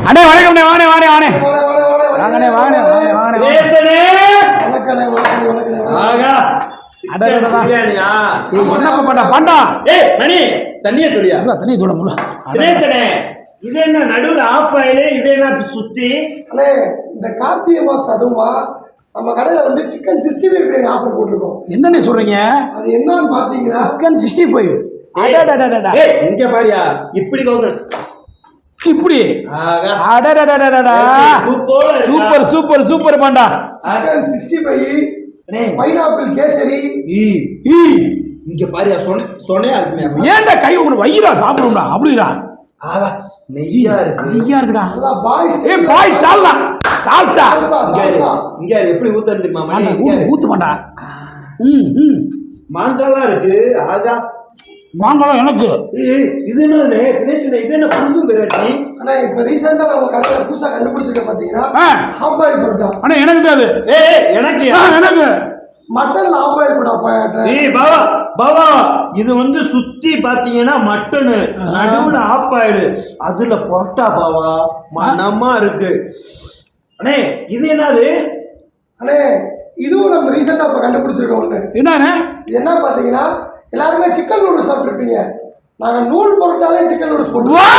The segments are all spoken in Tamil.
அண்ணே வணக்கம். வாணே வாணே வாணே வாங்கண்ணே வாங்கண்ணே வாங்கண்ணே வாங்கண்ணே. தண்ணிய தூட இது என்ன நடுவுல ஆஃப் ஆயிலே இது என்ன சுத்தி அண்ணே இந்த கார்த்திகை மாசம் அதுமா நம்ம கடையில வந்து சிக்கன் 65 பிரியாணி ஆஃபர் போட்டிருக்கோம். என்னன்னு சொல்றீங்க? அது என்னன்னு பாத்தீங்கன்னா சிக்கன் 65. இங்க பாரியா இப்படி இப்படி super super super Panda. Chicken 65 pineapple kesari. இங்க பாரியா சொனையா இருக்குமே. ஏன்டா கை உங்களுக்கு வைரா சாப்பிடும்டா அப்படிடா. நெய்யா இருக்கு. நெய்யா இருக்குடா. பாய்ஸ் பாய் சால்சா சால்சா இங்க எப்படி ஊத்தணும் தெரியுமா? ஊத்து மாண்டா. மாங்காலாம் இருக்கு. ஆகா மாங்காலம் எனக்கு. இது என்ன தினேஷ் இது என்ன புது வெரைட்டி? அண்ணா இப்ப ரீசெண்டா நம்ம கடையில புதுசா கண்டுபிடிச்சிருக்க பாத்தீங்கன்னா ஹாம்பாயில் பரோட்டா. அண்ணா எனக்கு அது. எனக்கு எனக்கு மட்டன்ல ஹாம்பாயில் பரோட்டா. பாவா பாவா இது வந்து சுத்தி பாத்தீங்கன்னா மட்டனு நடுவுல ஆப்பாயிடு அதுல பொரோட்டா பாவா மனமா இருக்கு. அண்ணே இது என்னது? அண்ணே இதுவும் நம்ம ரீசெண்டா இப்ப கண்டுபிடிச்சிருக்கோம் ஒண்ணு. என்னண்ணே இது என்ன பாத்தீங்கன்னா எல்லாருமே சிக்கன் நூடுல்ஸ் சாப்பிட்டுருப்பீங்க. நாங்க நூல் பொருட்டாலே சிக்கன் நூடுல்ஸ் போட்டுருக்கோம்.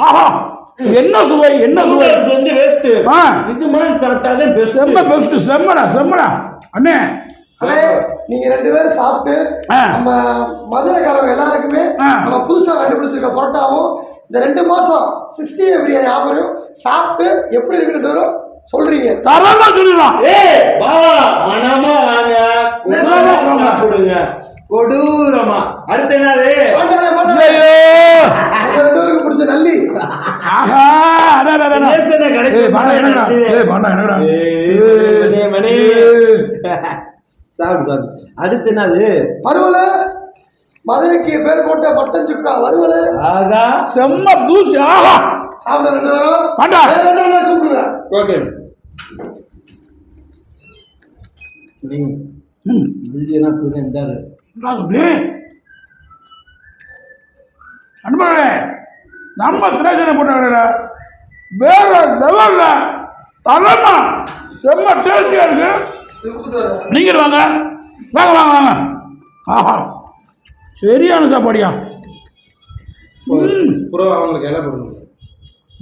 ஆஹா என்ன சுவை என்ன சுவை. வந்து வேஸ்ட். இது மாதிரி சாப்பிட்டாலே பெஸ்ட். செம்ம பெஸ்ட். செம்மடா செம்மடா அண்ணே. அண்ணே நீங்க 2 பேரும் சாப்பிட்டு நம்ம மதுரைக்காரங்க எல்லாருக்குமே நம்ம புதுசா கண்டுபிடிச்சிருக்க பரோட்டாவும் இந்த 2 மாசம் 65 பிரியாணி ஆஃபரையும் சாப்பிட்டு எப்படி இருக்குன்னு வரும் சொல்றீங்க. தரமா சொல்லிடலாம். பாவா மனமா வாங்க சாப்பிடுங்க. கொடூரமா. அடுத்து என்னது? 2 பேருக்கு பிடிச்ச நல்லி. ஆஹா அடுத்து என்னது? வறுவல். மதுரைக்கு பேர் போட்ட மட்டன் சுக்கா வறுவல். ஆகா செம்ம தூசி. ஆஹா சாப்பிட 2 பேரும் கூப்பிடுங்க. ஓகே நீ இல்லையா புரியுது இருந்தாரு அன்பர்களே நம்ம திரேசனை போட்டாங்க வேற லெவல்ல தரமா செம்ம டேஸ்டியா இருக்கு. நீங்க வாங்க வாங்க வாங்க வாங்க. ஆஹா சரியான சாப்பாடியா. அவங்களுக்கு எல்லாம் போடுங்க.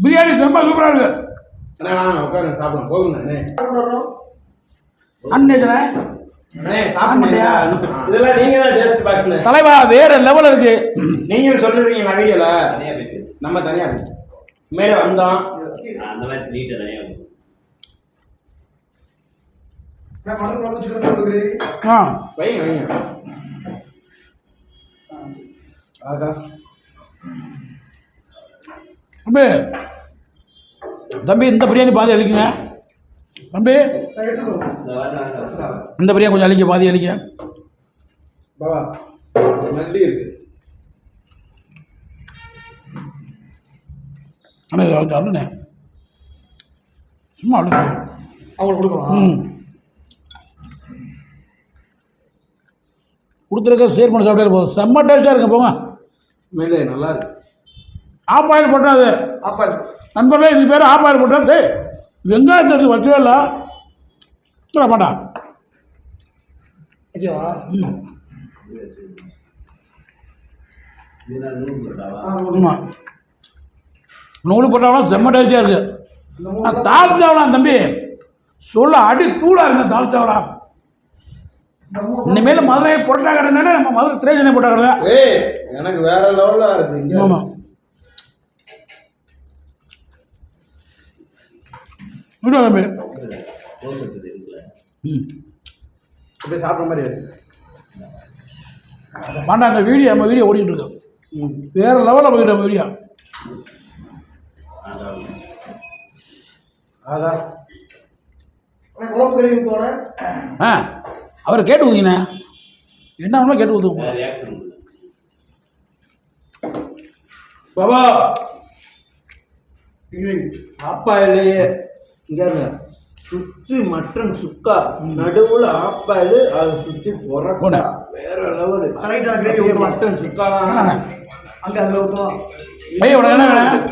பிரியாணி செம்ம சூப்பரா இருக்கு. உட்காருங்க சாப்பிடுங்க போகுங்க. அன்னைக்கு இதெல்லாம் நீங்க தான் டேஸ்ட் பார்க்கணும். தலைவா வேற லெவல் இருக்கு. நீங்க சொல்லுறீங்க நான் வீடியோல தனியா பேசு. நம்ம தனியா பேசு. மேல வந்தோம் அந்த மாதிரி நீட்ட தனியா வைங்க வைங்க. ஆகா தம்பி இந்த பிரியாணி பாதி அழிக்குங்க. தம்பி இந்த பிரியாணி கொஞ்சம் அழிக்க பாதி அழிக்க. பாபா நல்லி இருக்கு. ஆனால் அண்ணனே சும்மா அழுக்கு அவங்களுக்கு கொடுக்கலாம். கொடுத்துருக்க ஷேர் பண்ணி சாப்பிட்டே போதும். செம்ம டேஸ்ட்டாக இருக்கு. போங்க மேலே நல்லா இருக்கு. ஆப்பாயில் போட்டாது நண்பர்களே. இது பேர் ஆப்பாயில் போட்டாது. வெங்காயத்துக்கு வச்சவே இல்லை சொல்ல மாட்டா. ஆமாம் நூறு போட்டாலும் செம்ம டேஸ்டியாக இருக்குது. தால் சாவலாம் தம்பி சொல்ல அடி தூளாக இருக்கு. தால் சாவலாம் இனிமேல் மதுரை பொருட்டா கடை நம்ம மதுரை திரேசனை போட்டா கடை. எனக்கு வேற லெவலில் இருக்கு. ஆமாம் தம்பி அப்படியே சாப்பிட்ற மாதிரி இருக்கு. மாண்டா அந்த வீடியோ நம்ம வீடியோ ஓடிட்டு இருக்கோம். வேற லெவலில் போயிட்டு நம்ம வீடியோ. ஆகா குழம்பு கறி ஊற்றுவானே. அவர் கேட்டு ஊதிங்கண்ணே. என்ன ஒன்றும் கேட்டு ஊற்றுவோம். பாபா ஆப்பாயிலேயே இங்க சுத்தி மட்டன் சுக்கா நடுவுல ஆப்பாயில் அதை சுத்தி பொரோட்டா வேற லெவல். ரைட்டா கிரேவி ஊத்தலாம். மட்டன் சுத்தாலா அங்க அதுல ஊத்தலாம். பையன் உனக்கு என்ன வேணும்?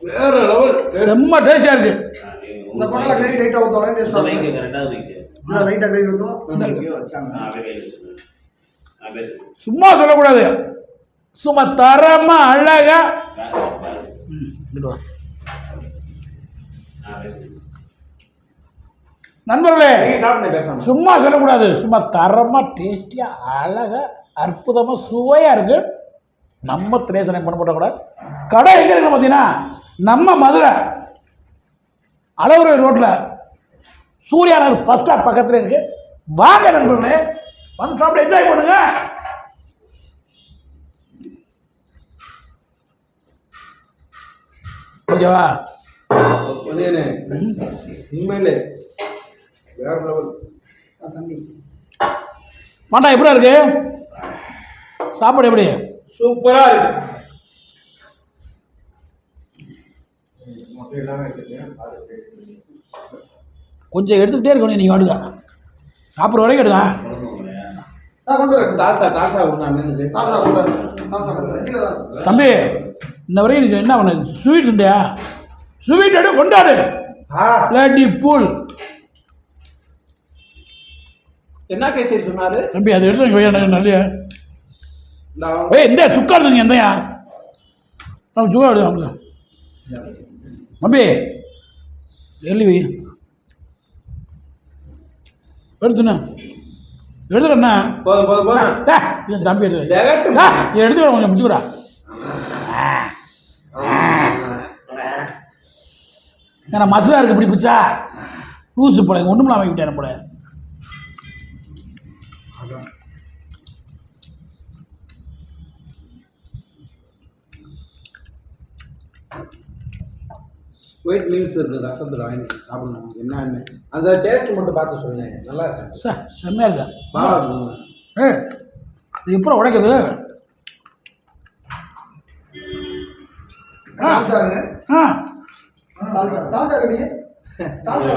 வேற லெவல். செம்ம டேஸ்டியா இருக்கு. இந்த பொட்டல கிரேவி ரைட்டா ஊத்தலாம். டேஸ்ட் ஆகும். வைங்க கரெக்டா வைங்க. ரைட்டா கிரேவி ஊத்தலாம். சும்மா சொல்லக்கூடாது, சும்மா தரமா அழகா. நண்பர்களே, சும்மா சொல்லக்கூடாது, சும்மா தரமா டேஸ்டியா அழகா அற்புதமா சுவையா இருக்கு. நம்ம திரேசனை பண்ணப்பட்ட கூட கடை எங்க இருக்கு பார்த்தீங்கன்னா, நம்ம மதுரை அளவுரை ரோட்ல சூர்யா நகர் பஸ் ஸ்டாப் பக்கத்துல இருக்கு. வாங்க நண்பர்களே, வந்து சாப்பிட்டு என்ஜாய் பண்ணுங்க. ஓகேவா? உண்மையிலே வேற லெவல். தண்ணி மாட்டா எப்படி இருக்கு சாப்பாடு? எப்படி? சூப்பரா இருக்கு. கொஞ்சம் எடுத்துக்கிட்டே இருக்கணும். நீங்கள் வாடுங்க, சாப்பிட்ற வரைக்கும் எடுங்க. கொண்டு வரேன். தாசா தாசா ஒன்று தாசா கொண்டு வரேன். தாசா கொண்டு வரேன். கீழே தான். தம்பி, இன்ன வரைக்கும் நீங்கள் என்ன பண்ண ஸ்வீட் இல்லையா? ஸ்வீட் எடு, கொண்டாடு. லேடி பூல் என்ன கேசரி சொன்னாரு தம்பி? அதை எடுத்து எனக்கு நல்ல நான் ஏய், இந்த சுக்கா இருந்தீங்க எந்தையா நம்ம சுக்கா எடுத்து அவங்க தம்பி எழுவி எடுத்துண்ணா எடுத்துறண்ணா. போதும் போதும் போதும். தம்பி எடுத்து திகட்டும். எடுத்துக்கிறேன், கொஞ்சம் பிடிச்சுக்கிறா. ஏன்னா மசாலா இருக்கு, இப்படி பிடிச்சா லூசு போல ஒன்றுமெல்லாம் வாங்கிவிட்டேன் போல. ஒயிட் மீல்ஸ் இருக்கு, ரசத்தில் வாங்கி சாப்பிடணும். என்னன்னு அந்த டேஸ்ட் மட்டும் பார்த்து சொல்லுங்க. நல்லா இருக்கு சார், செம்மையாக இருக்கா? பாவா இது எப்போ உடைக்குது? தால்சாங்க. ஆ, தால்சா தால்சா கடியே. தால்சா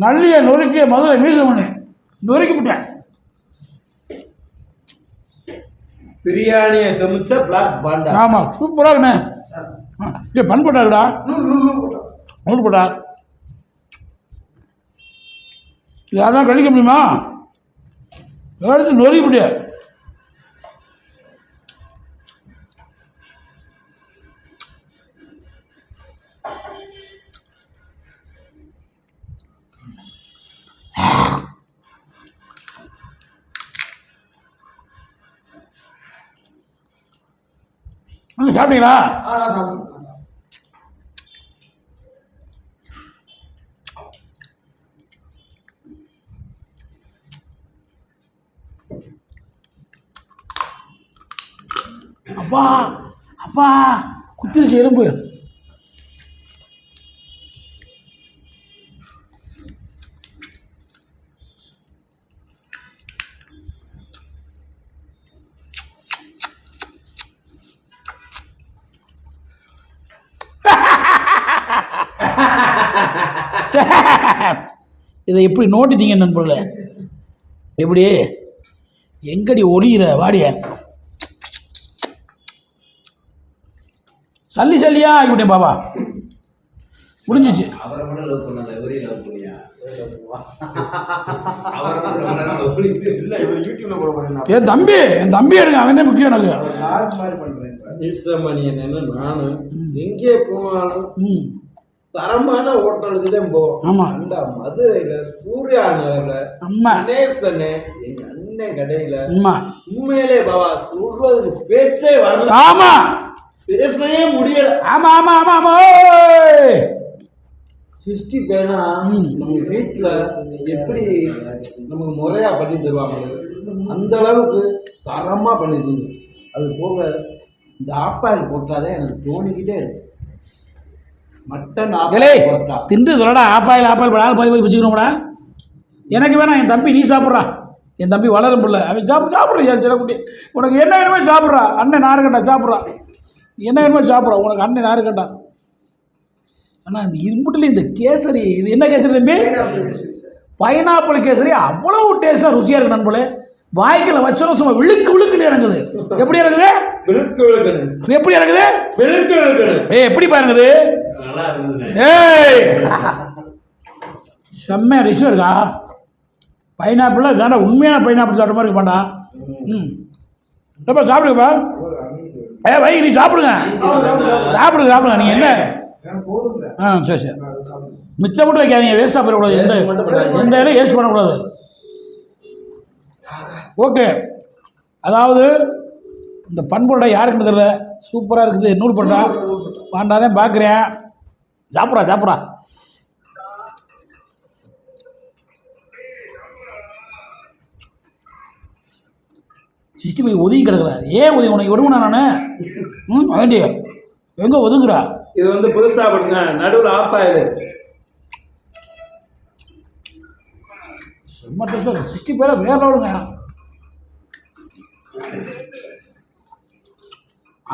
நல்லிய நொறுக்கிய மதுரை மீசமணி நொறுக்கி விட்டேன். பிரியாணியை சமைச்ச பிளாக் பாண்டா. ஆமாம், சூப்பராக இருக்குண்ணே. இங்கே பன் போட்டாருடா, நூறு போட்டா. யாருன்னா கழிக்க முடியுமா? எடுத்து நொறுக்கி விட்டிய. சாப்பிட்டீங்களா? நான் சாப்பிடுறேன். அப்பா அப்பா குத்திருச்சு எறும்பு. இதை எப்படி நோட்டித்தீங்க நண்பர்களே? எப்படி எங்கடி ஒளிகிற வாடிய சல்லி சல்லியா ஆகிவிட்டேன் பாபா. முடிஞ்சிச்சு. அவரை மட்டும் லவ் பண்ணாத, இவரையும் லவ் பண்ணியா? அவரை மட்டும் ரொம்ப நேரம் லவ் பண்ணி இல்ல இவர் யூடியூப்ல போட போறேன். என் தம்பி எடுங்க, அவன் தான் முக்கியம் எனக்கு. லாக் மாதிரி பண்றேன். ஈசமணி என்னன்னு நானு எங்கே போனாலும் ம், தரமான ஹோட்டலுக்கு தான் போவோம். ஆமா. அந்த மதுரையில சூர்யா நகர்ல அம்மா கணேசனு எங்க அண்ணன் கடையில அம்மா உண்மையிலே பாபா சொல்றதுக்கு பேச்சே வரல. ஆமா பேசவே முடியல. ஆமா ஆமா ஆமா ஆமா. ஓய்! 60 பேனா நம்ம வீட்டுல எப்படி நமக்கு முறையா பண்ணி தருவாங்க, அந்த அளவுக்கு தரமா பண்ணி தருவாங்க. அது போக இந்த ஆப்பாயில் போட்டாலே எனக்கு தோணிக்கிட்டே இருக்கு. மட்டன் ஏலே ஆப்பாயில் போட்டா தின்று சொல்லடா, ஆப்பாயில் ஆள் பாதி வச்சுக்கணும்டா. எனக்கு வேணாம், என் தம்பி நீ சாப்பிட்றா. என் தம்பி வளரும் பிள்ளை, அவன் சாப்பிட்றா. என் சில குட்டி உனக்கு என்ன வேணுமோ சாப்பிட்றா. அண்ணன் நாருக்கண்டா சாப்பிட்றா, என்ன வேணுமோ சாப்பிட்றா. உனக்கு அண்ணன் நாருக்கண்டா. ஆனால் இந்த இரும்புட்டில் இந்த கேசரி, இது என்ன கேசரி தம்பி? பைனாப்பிள் கேசரி அவ்வளவு டேஸ்ட்டாக ருசியாக இருக்கு நண்பர்களே. வாய்க்கில் வச்சோம் சும்மா விழுக்கு விழுக்குன்னு இறங்குது. எப்படி இறங்குது? விழுக்கு விழுக்குன்னு. எப்படி இறங்குது? விழுக்கு விழுக்குன்னு. எப்படி பாருங்குது? நல்லா இருக்குது. ஏய் செம்மையா ருசியாக இருக்கா? பைனாப்பிள் இதாண்டா உண்மையான பைனாப்பிள் சாப்பிட்ட மாதிரி இருப்பாண்டா. எப்போ சாப்பிடுங்கப்பா. வை நீ சாப்பிடுங்க சாப்பிடுங்க. நீங்கள் என்ன சரி சரி மிச்சம் மட்டும் வைக்காதீங்க, வேஸ்ட்டாக போயிடக்கூடாது. எந்த இலையும் வேஸ்ட் பண்ணக்கூடாது. ஓகே, அதாவது இந்த பண்புடை யாருக்குன்னு தெரியல, சூப்பராக இருக்குது. நூல் பரோட்டா பாண்டாதான் பார்க்குறேன். சாப்பிட்றா. சிஸ்டி போய் ஒதுங்கி கிடக்குற. ஏன் ஒதுங்க? உனக்கு விடுங்கண்ணா நான் வேண்டிய எங்கே ஒதுங்குறா? இது வந்து புதுசா பண்ணுங்க, நடுவில் ஆஃப் ஆயிடு. செம்ம டேஸ்டாக 60 பேரை வேற லெவலுங்க.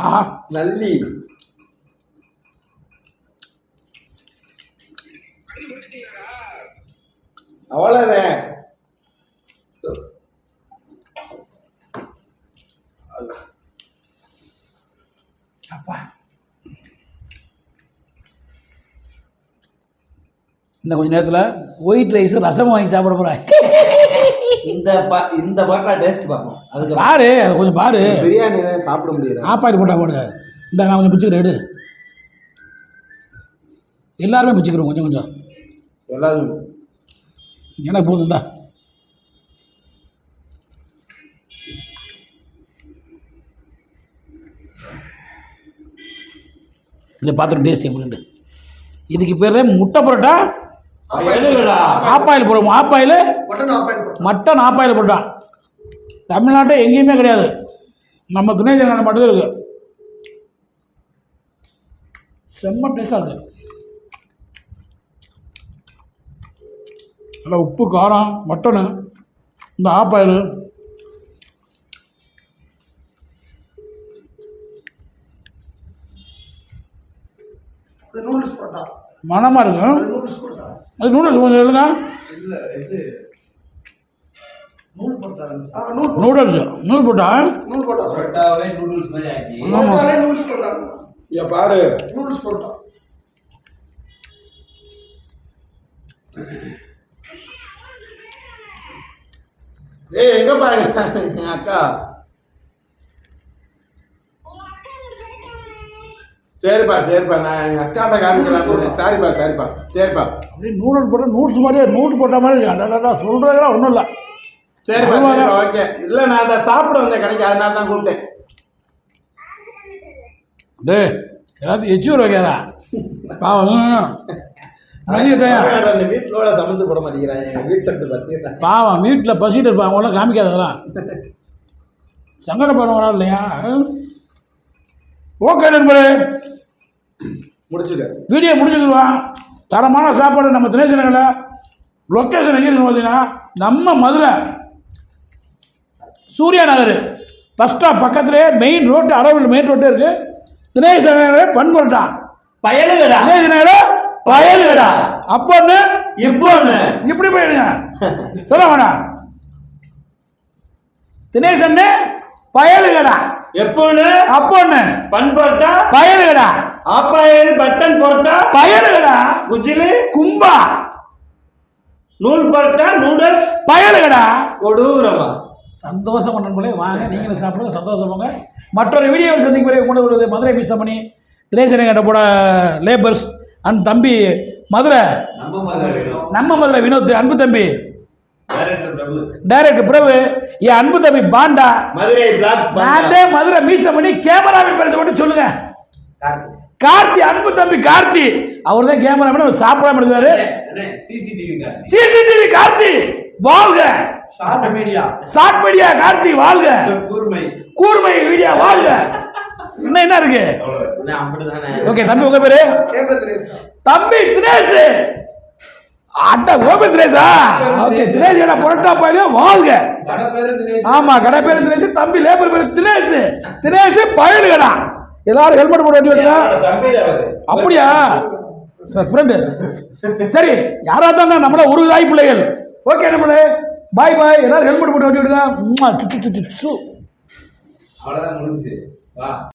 ஆஹா நல்லி அவ்வளோதான். அப்பா இன்னும் கொஞ்ச நேரத்தில் ஒயிட் ரைஸ் ரசம் வாங்கி சாப்பிட போகிறேன். இந்த பாட்டா டேஸ்ட் பார்ப்போம். அதுக்கு பாரு, அது கொஞ்சம் பாரு. பிரியாணி சாப்பிட முடியாது. ஆப்பாயில் போட்டா போடு. இந்த நான் கொஞ்சம் பிச்சுக்கிறேன், எடு. எல்லாருமே பிச்சுக்கிறோம் கொஞ்சம் கொஞ்சம். எல்லாரும் எனக்கு போதும் தான். இந்த பாத்திரம் டேஸ்ட் எப்படின்ட்டு. இதுக்கு பேர் தான் முட்டை பரோட்டா. ஆப்பாயில் போடுவோம். ஆப்பாயில் மட்டன் ஆப்பாயில் பரோட்டா தமிழ்நாட்டை எங்கேயுமே கிடையாது, நம்ம துணைச்சேரி மட்டும்தான் இருக்கு. செம்ம டேஸ்டாக இருக்குது. நல்லா உப்பு காரம் மட்டனு இந்த ஆப்பாயில் மனமாக இருக்கும். அது நூடுல்ஸ் கொஞ்சம் எழுதுங்க. நூடுல்ஸ் நூல் போட்டா பரோட்டாவே நூடுல்ஸ் மாதிரி ஆக்கி பாரு. எங்க பாருங்க அக்கா. சரிப்பா நான் எங்க அக்காட்ட காமிக்கலாம். சரிப்பா அப்படியே நூடுல்ஸ் போட்டால் நூடுல்ஸ் மாதிரியே நூடுல்ஸ் போட்ட மாதிரி அடடா சொல்கிறதெல்லாம் ஒன்றும் இல்லை. சரிப்பா ஓகே. இல்லை நான் அதை சாப்பிட வந்தேன் கடைக்கு, அதனால தான் கூப்பிட்டேன். டே எல்லாத்தையும் எச்சு வைக்கிறா பாவம். வீட்டோட சமைச்சு போட மாட்டேங்கிறாங்க. வீட்டை பத்தி பாவம் வீட்டில் பசிட்டு இருப்பாங்க, அவங்களாம் காமிக்காததான். சங்கடப்படுறவங்களா இல்லையா? ஓகே நண்பரே, முடிச்சுக்க. வீடியோ முடிச்சுக்குருவான். தரமான சாப்பாடு நம்ம தினேசனங்களில். லொக்கேஷன் எங்கே இருக்குன்னு பார்த்தீங்கன்னா நம்ம மதுரை சூர்யா நகர் பஸ் ஸ்டாப் பக்கத்துலேயே மெயின் ரோட்டு, அரவல் மெயின் ரோட்டே இருக்குது. தினேசனகர் பண்பொருட்டா பயலுகடா. தினேசனகர் பயலுகடா. அப்போன்னு இப்போன்னு இப்படி போயிடுங்க. சொல்ல வேணாம். தினேசன்னு பயலுகடா. எப்போன்னு அப்போன்னு பண்பொருட்டா பயலுகடா. ஆப்பாயில் பட்டன் போட்டா பயலுகடா. குஜிலு கும்பா நூல் பரோட்டா நூடுல்ஸ் பயலுகடா. கொடூரமா. சந்தோஷம் நண்பர்களே, வாங்க நீங்களும் சாப்பிடுங்க, சந்தோஷம் போங்க. மற்றொரு வீடியோவில் சந்திக்கும் வரை கொண்டு வருவது மதுரை மிஸ்ஸமணி தினேசனகர் போட லேபர்ஸ் அண்ட் தம்பி மதுரை, நம்ம மதுரை வினோத், அன்பு தம்பி டைரக்டர் பிரபு, என் அன்பு தம்பி பாண்டா, மதுரை மதுரை மிஸ்ஸமணி கேமராமேன் பேரை மட்டும் சொல்லுங்க. கார்த்தி, அன்பு தம்பி கார்த்தி, அவர் தான் கேமராமேன். சாப்பிடாம இருந்தாரு. சிசிடிவி கார்த்தி வாழ்க. ஷார்ட் மீடியா கார்த்தி வாழ்க. கூர்மை மீடியா வாழ்க. இன்னும் என்ன இருக்கு? ஓகே தம்பி, உங்க பேரு தம்பி தினேஷ். அட்ட ஓபி தினேஷா? ஓகே தினேஷ் என்ன புரட்டா பாயில வாழ்க. ஆமா கடை பேரு தினேஷ், தம்பி லேபர் பேரு தினேஷ். தினேஷ் பயலுகடா. எல்லாரும் ஹெல்மெட் போட வேண்டியது. அப்படியா ஃப்ரெண்டு? சரி, யாரா தான் நம்மள ஒரு தாய் பிள்ளைகள் ஓகே நம்மளே பாய் பாய். எல்லாரும் ஹெல்மெட் போட்டு வண்டி விடுங்க. அவ்வளோதான் முடிஞ்சு வா.